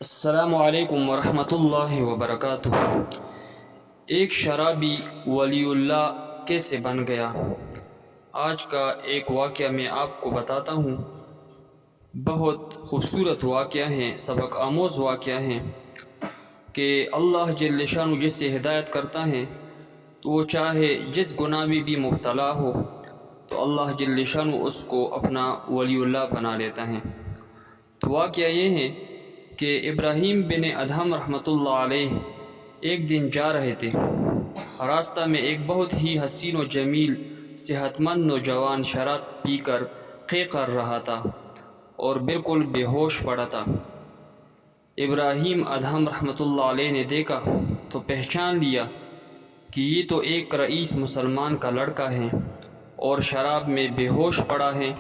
السلام علیکم ورحمۃ اللہ وبرکاتہ۔ ایک شرابی ولی اللہ کیسے بن گیا؟ آج کا ایک واقعہ میں آپ کو بتاتا ہوں۔ بہت خوبصورت واقعہ ہیں، سبق آموز واقعہ ہیں کہ اللہ جل شانہ جس سے ہدایت کرتا ہے تو وہ چاہے جس گناہ میں بھی مبتلا ہو تو اللہ جل شانہ اس کو اپنا ولی اللہ بنا لیتا ہے۔ تو واقعہ یہ ہے کہ ابراہیم بن ادھم رحمۃ اللہ علیہ ایک دن جا رہے تھے۔ راستہ میں ایک بہت ہی حسین و جمیل صحت مند نوجوان شراب پی کر قے کر رہا تھا اور بالکل بے ہوش پڑا تھا۔ ابراہیم ادھم رحمۃ اللہ علیہ نے دیکھا تو پہچان لیا کہ یہ تو ایک رئیس مسلمان کا لڑکا ہے اور شراب میں بے ہوش پڑا ہے۔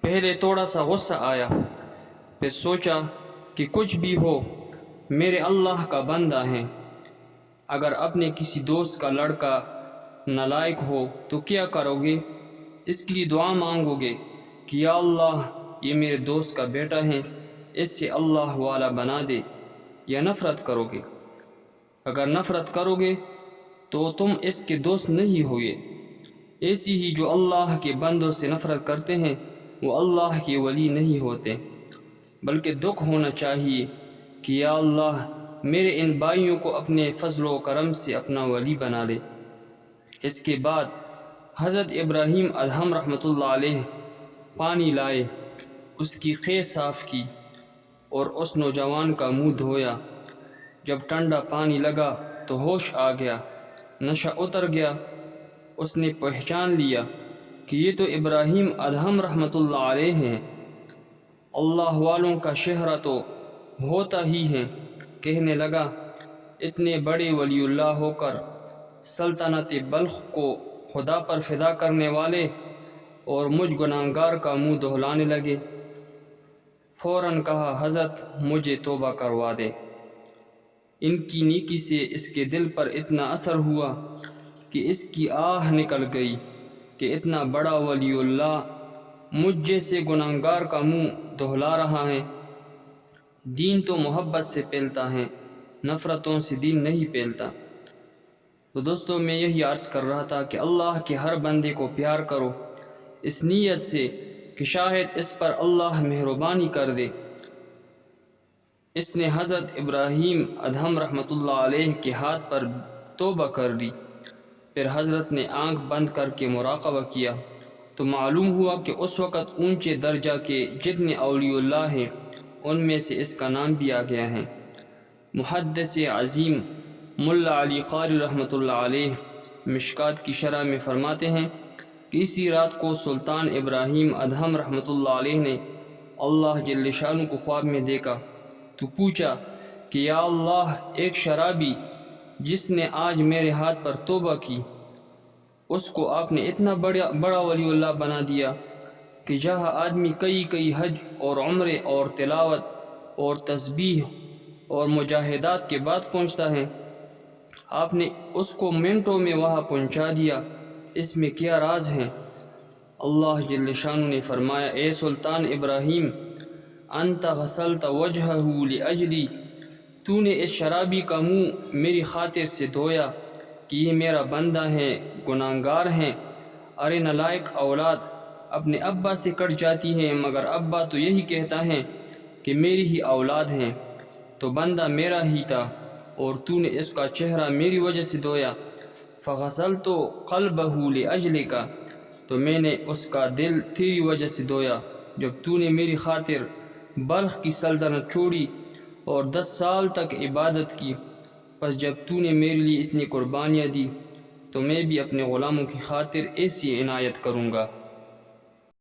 پہلے تھوڑا سا غصہ آیا، پھر سوچا کہ کچھ بھی ہو میرے اللہ کا بندہ ہے، اگر اپنے کسی دوست کا لڑکا نالائق ہو تو کیا کرو گے؟ اس کے لیے دعا مانگو گے کہ یا اللہ یہ میرے دوست کا بیٹا ہے، اس سے اللہ والا بنا دے، یا نفرت کرو گے؟ اگر نفرت کرو گے تو تم اس کے دوست نہیں ہوئے۔ ایسی ہی جو اللہ کے بندوں سے نفرت کرتے ہیں وہ اللہ کے ولی نہیں ہوتے، بلکہ دکھ ہونا چاہیے کہ یا اللہ میرے ان بھائیوں کو اپنے فضل و کرم سے اپنا ولی بنا لے۔ اس کے بعد حضرت ابراہیم ادھم رحمۃ اللہ علیہ پانی لائے، اس کی قے صاف کی اور اس نوجوان کا منہ دھویا۔ جب ٹھنڈا پانی لگا تو ہوش آ گیا، نشہ اتر گیا۔ اس نے پہچان لیا کہ یہ تو ابراہیم ادھم رحمۃ اللہ علیہ ہیں۔ اللہ والوں کا شہرہ تو ہوتا ہی ہے۔ کہنے لگا، اتنے بڑے ولی اللہ ہو کر سلطنت بلخ کو خدا پر فدا کرنے والے اور مجھ گناہگار کا منہ دہلانے لگے۔ فوراً کہا، حضرت مجھے توبہ کروا دے۔ ان کی نیکی سے اس کے دل پر اتنا اثر ہوا کہ اس کی آہ نکل گئی کہ اتنا بڑا ولی اللہ مجھ جیسے گناہگار کا منہ دہلا رہا ہے۔ دین تو محبت سے پھیلتا ہے، نفرتوں سے دین نہیں پھیلتا۔ تو دوستو میں یہی عرض کر رہا تھا کہ اللہ کے ہر بندے کو پیار کرو اس نیت سے کہ شاید اس پر اللہ مہربانی کر دے۔ اس نے حضرت ابراہیم ادھم رحمۃ اللہ علیہ کے ہاتھ پر توبہ کر دی۔ پھر حضرت نے آنکھ بند کر کے مراقبہ کیا تو معلوم ہوا کہ اس وقت اونچے درجہ کے جتنے اولیاء اللہ ہیں ان میں سے اس کا نام بھی آ گیا ہے۔ محدث عظیم ملا علی قاری رحمۃ اللہ علیہ مشکات کی شرح میں فرماتے ہیں کہ اسی رات کو سلطان ابراہیم ادھم رحمۃ اللہ علیہ نے اللہ جل شانہ کو خواب میں دیکھا تو پوچھا کہ یا اللہ ایک شرابی جس نے آج میرے ہاتھ پر توبہ کی اس کو آپ نے اتنا بڑا ولی اللہ بنا دیا کہ جہاں آدمی کئی حج اور عمرے اور تلاوت اور تسبیح اور مجاہدات کے بعد پہنچتا ہے، آپ نے اس کو منٹوں میں وہاں پہنچا دیا۔ اس میں کیا راز ہے؟ اللہ جل شانہ نے فرمایا، اے سلطان ابراہیم، انت غسلت وجہہ لاجلی، تو نے اس شرابی کا منہ میری خاطر سے دھویا کہ یہ میرا بندہ ہے، گناہگار ہیں۔ ارے نالائق اولاد اپنے ابا سے کٹ جاتی ہے، مگر ابا تو یہی کہتا ہے کہ میری ہی اولاد ہیں، تو بندہ میرا ہی تھا اور تو نے اس کا چہرہ میری وجہ سے دھویا۔ فغسلت قلبہ لاجلک، تو میں نے اس کا دل تیری وجہ سے دھویا جب تو نے میری خاطر بلخ کی سلطنت چھوڑی اور 10 سال تک عبادت کی۔ پس جب تو نے میرے لیے اتنی قربانیاں دی تو میں بھی اپنے غلاموں کی خاطر ایسی عنایت کروں گا۔